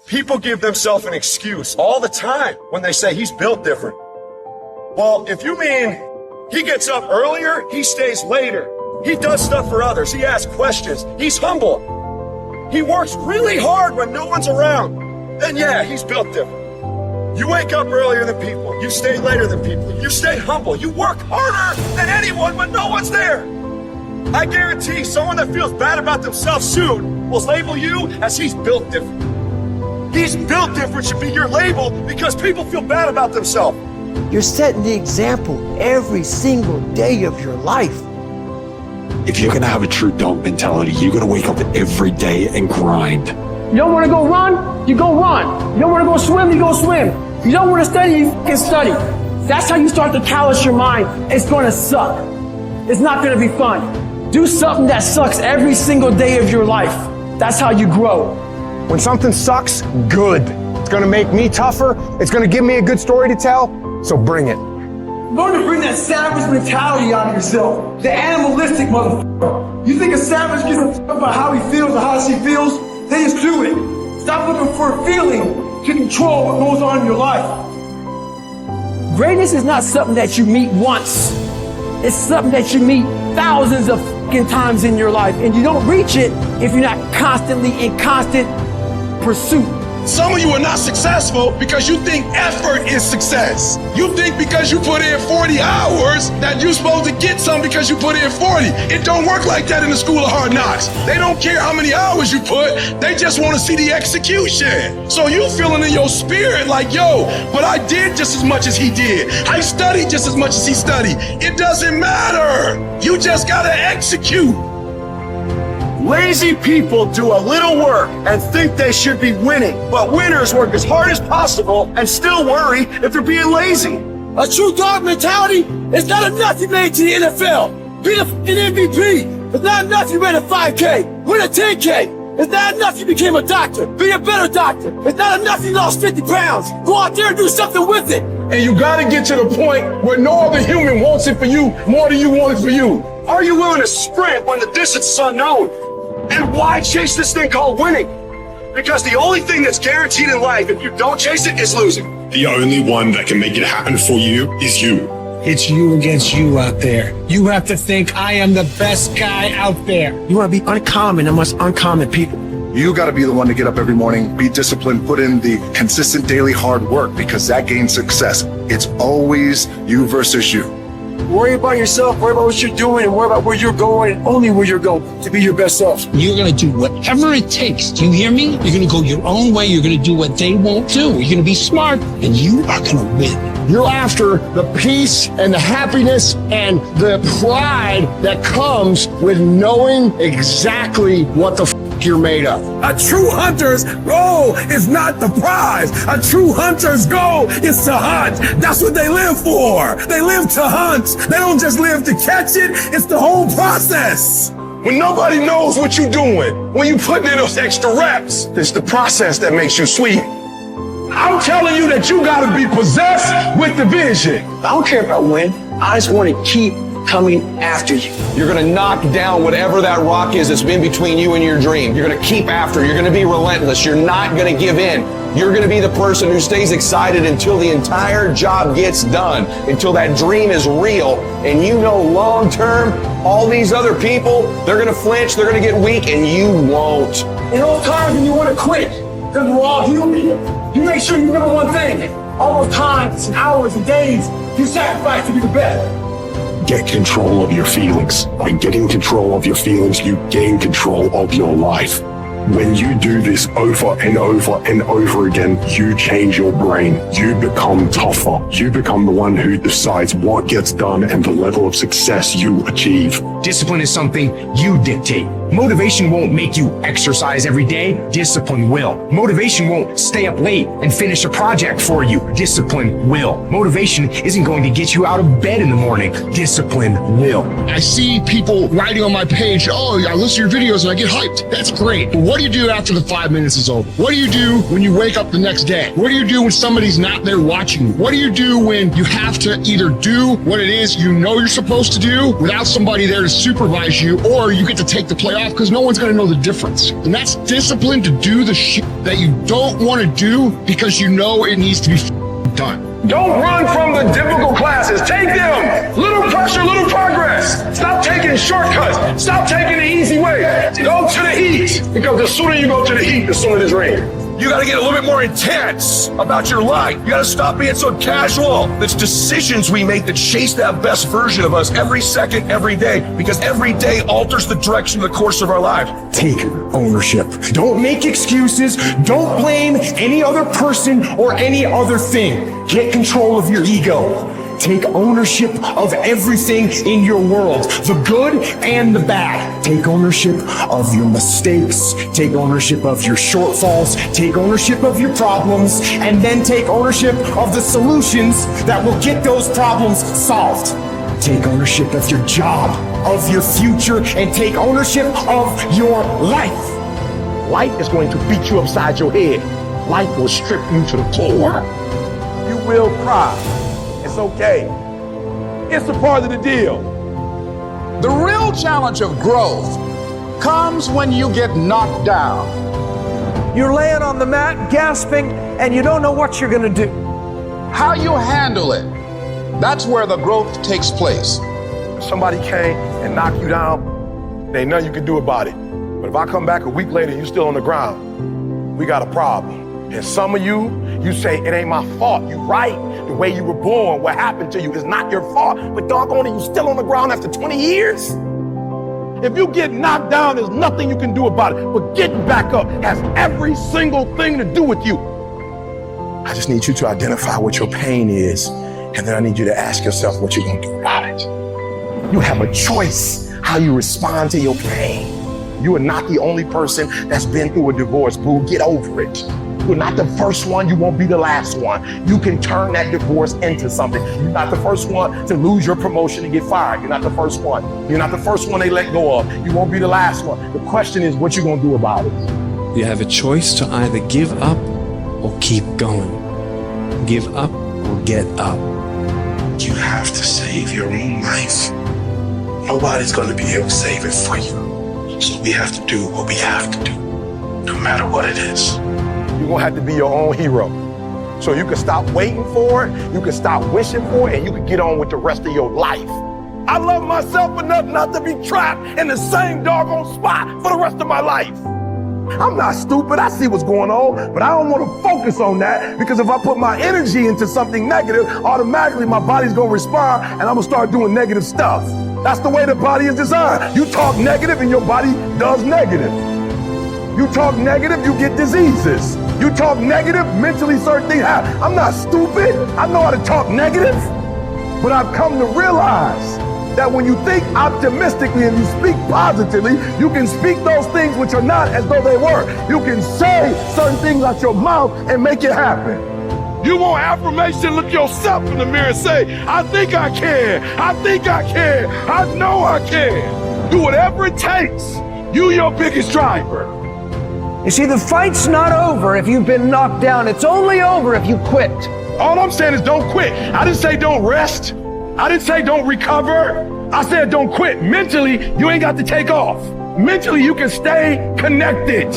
People give themselves an excuse all the time when they say he's built different. Well, if you mean he gets up earlier, he stays later, he does stuff for others, he asks questions, he's humble, he works really hard when no one's around, then yeah, he's built different. You wake up earlier than people, you stay later than people, you stay humble, you work harder than anyone when no one's there. I guarantee someone that feels bad about themselves soon will label you as he's built different. He's built different should be your label because people feel bad about themselves. You're setting the example every single day of your life. If you're gonna have a true dog mentality, you're gonna wake up every day and grind. You don't wanna go run, you go run. You don't wanna go swim, you go swim. You don't wanna study, you can study. That's how you start to callous your mind. It's gonna suck. It's not gonna be fun. Do something that sucks every single day of your life. That's how you grow. When something sucks, good. It's gonna make me tougher. It's gonna give me a good story to tell, so bring it. Learn to bring that savage mentality out of yourself. The animalistic motherfucker. You think a savage gives a fuck about how he feels or how she feels? Then just do it. Stop looking for a feeling to control what goes on in your life. Greatness is not something that you meet once. It's something that you meet thousands of fucking times in your life, and you don't reach it if you're not constantly in constant pursuit. Some of you are not successful because you think effort is success. You think because you put in 40 hours that you're supposed to get some because you put in 40. It don't work like that in the school of hard knocks. They don't care how many hours you put, they just want to see the execution. So you feeling in your spirit like, yo, but I did just as much as he did. I studied just as much as he studied. It doesn't matter. You just gotta execute. Lazy people do a little work and think they should be winning, but winners work as hard as possible and still worry if they're being lazy. A true dog mentality is not enough you made to the NFL. Be the fucking MVP. It's not enough you ran a 5K. Win a 10K. It's not enough you became a doctor. Be a better doctor. It's not enough you lost 50 pounds. Go out there and do something with it. And you gotta get to the point where no other human wants it for you more than you want it for you. Are you willing to sprint when the distance is unknown? And why chase this thing called winning? Because the only thing that's guaranteed in life, if you don't chase it, is losing. The only one that can make it happen for you is you. It's you against you out there. You have to think I am the best guy out there. You want to be uncommon amongst uncommon people. You got to be the one to get up every morning, be disciplined, put in the consistent daily hard work because that gains success. It's always you versus you. Worry about yourself, worry about what you're doing, and worry about where you're going, and only where you're going to be your best self. You're going to do whatever it takes. Do you hear me? You're going to go your own way. You're going to do what they won't do. You're going to be smart, and you are going to win. You're after the peace and the happiness and the pride that comes with knowing exactly what the you're made of. A true hunter's goal is not the prize. A true hunter's goal is to hunt. That's what they live for. They live to hunt. They don't just live to catch it. It's the whole process. When nobody knows what you're doing, when you put in those extra reps, it's the process that makes you sweet. I'm telling you that you gotta be possessed with the vision. I don't care about win. I just want to keep coming after you. You're gonna knock down whatever that rock is that's been between you and your dream. You're gonna keep after. You're gonna be relentless. You're not gonna give in. You're gonna be the person who stays excited until the entire job gets done, until that dream is real. And you know long term, all these other people, they're gonna flinch, they're gonna get weak, and you won't. In all times when you want to quit, because we're all human, you make sure you remember one thing. All those times and hours and days you sacrifice to be the best. Get control of your feelings. By getting control of your feelings, you gain control of your life. When you do this over and over and over again, you change your brain. You become tougher. You become the one who decides what gets done and the level of success you achieve. Discipline is something you dictate. Motivation won't make you exercise every day. Discipline will. Motivation won't stay up late and finish a project for you. Discipline will. Motivation isn't going to get you out of bed in the morning. Discipline will. I see people writing on my page, oh, I listen to your videos and I get hyped. That's great. But What do you do after the 5 minutes is over? What do you do when you wake up the next day? What do you do when somebody's not there watching you? What do you do when you have to either do what it is you know you're supposed to do without somebody there to supervise you, or you get to take the play off because no one's gonna know the difference? And that's discipline to do the shit that you don't want to do because you know it needs to be done. Don't run from the difficult classes. Take them. Little pressure, little progress. Stop taking shortcuts. Stop taking the easy way. Go to the heat. Because the sooner you go to the heat, the sooner it's rain. You gotta get a little bit more intense about your life. You gotta stop being so casual. It's decisions we make that chase that best version of us every second, every day, because every day alters the direction of the course of our lives. Take ownership. Don't make excuses. Don't blame any other person or any other thing. Get control of your ego. Take ownership of everything in your world, the good and the bad. Take ownership of your mistakes. Take ownership of your shortfalls. Take ownership of your problems. And then take ownership of the solutions that will get those problems solved. Take ownership of your job, of your future, and take ownership of your life. Life is going to beat you upside your head. Life will strip you to the core. You will cry. It's okay. It's a part of the deal. The real challenge of growth comes when you get knocked down. You're laying on the mat, gasping, and you don't know what you're gonna do. How you handle it, that's where the growth takes place. If somebody came and knocked you down, there ain't nothing you can do about it. But if I come back a week later and you're still on the ground, we got a problem. And some of you say, it ain't my fault. You right. The way you were born, what happened to you is not your fault. But doggone it, you still on the ground after 20 years? If you get knocked down, there's nothing you can do about it. But getting back up has every single thing to do with you. I just need you to identify what your pain is. And then I need you to ask yourself what you're gonna do about it. You have a choice how you respond to your pain. You are not the only person that's been through a divorce, boo. Get over it. You're not the first one, you won't be the last one. You can turn that divorce into something. You're not the first one to lose your promotion and get fired. You're not the first one. You're not the first one they let go of. You won't be the last one. The question is what you gonna do about it. You have a choice to either give up or keep going. Give up or get up. You have to save your own life. Nobody's going to be able to save it for you. So we have to do what we have to do, no matter what it is. You're gonna have to be your own hero. So you can stop waiting for it, you can stop wishing for it, and you can get on with the rest of your life. I love myself enough not to be trapped in the same doggone spot for the rest of my life. I'm not stupid, I see what's going on, but I don't want to focus on that, because if I put my energy into something negative, automatically my body's gonna respond and I'm gonna start doing negative stuff. That's the way the body is designed. You talk negative and your body does negative. You talk negative, you get diseases. You talk negative, mentally certain things happen. I'm not stupid. I know how to talk negative. But I've come to realize that when you think optimistically and you speak positively, you can speak those things which are not as though they were. You can say certain things out your mouth and make it happen. You want affirmation, look yourself in the mirror and say, I think I can. I think I can. I know I can. Do whatever it takes. You your biggest driver. You see, the fight's not over if you've been knocked down. It's only over if you quit. All I'm saying is don't quit. I didn't say don't rest. I didn't say don't recover. I said don't quit. Mentally, you ain't got to take off. Mentally, you can stay connected.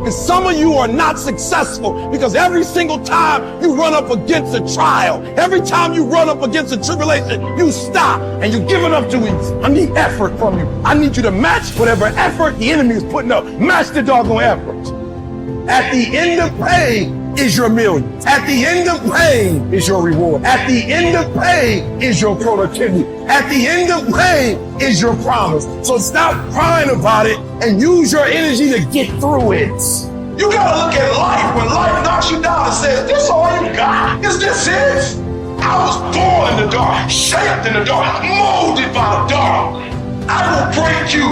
And some of you are not successful because every single time you run up against a trial, every time you run up against a tribulation, you stop and you give it up to me. I need effort from you. I need you to match whatever effort the enemy is putting up. Match the doggone effort. At the end of pain is your million. At the end of pain is your reward. At the end of pain is your productivity. At the end of pain is your promise. So stop crying about it and use your energy to get through it. You gotta look at life when life knocks you down and says, this all you got? Is this it? I was born in the dark, shaped in the dark, molded by the dark. I will break you.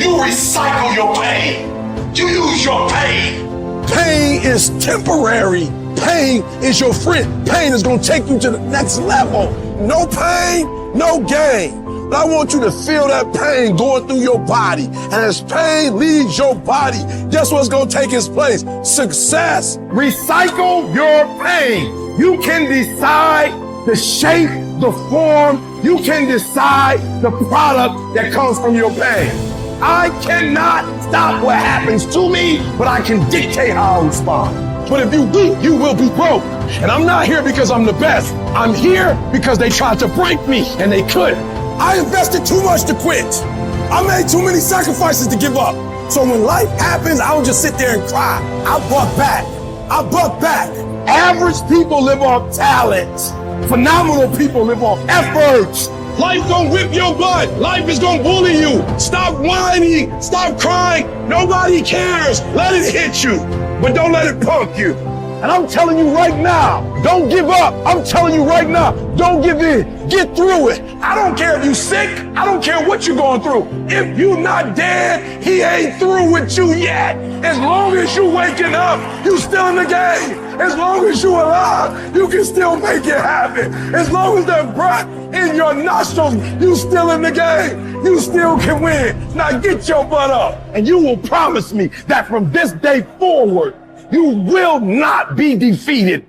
You recycle your pain. You use your pain. Pain is temporary. Pain is your friend. Pain is gonna take you to the next level. No pain, no gain. But I want you to feel that pain going through your body. And as pain leaves your body, guess what's going to take its place? Success. Recycle your pain. You can decide the shape, the form. You can decide the product that comes from your pain. I cannot stop what happens to me, but I can dictate how I respond. But if you weak, you will be broke. And I'm not here because I'm the best. I'm here because they tried to break me and they couldn't. I invested too much to quit. I made too many sacrifices to give up. So when life happens, I don't just sit there and cry. I buck back. I buck back. Average people live off talent. Phenomenal people live off efforts. Life gonna whip your butt. Life is gonna bully you. Stop whining. Stop crying. Nobody cares. Let it hit you, but don't let it punk you. And I'm telling you right now, don't give up. I'm telling you right now, don't give in. Get through it. I don't care if you're sick. I don't care what you're going through. If you're not dead, he ain't through with you yet. As long as you waking up, you still in the game. As long as you alive, you can still make it happen. As long as there's breath in your nostrils, you still in the game. You still can win. Now get your butt up. And you will promise me that from this day forward, you will not be defeated.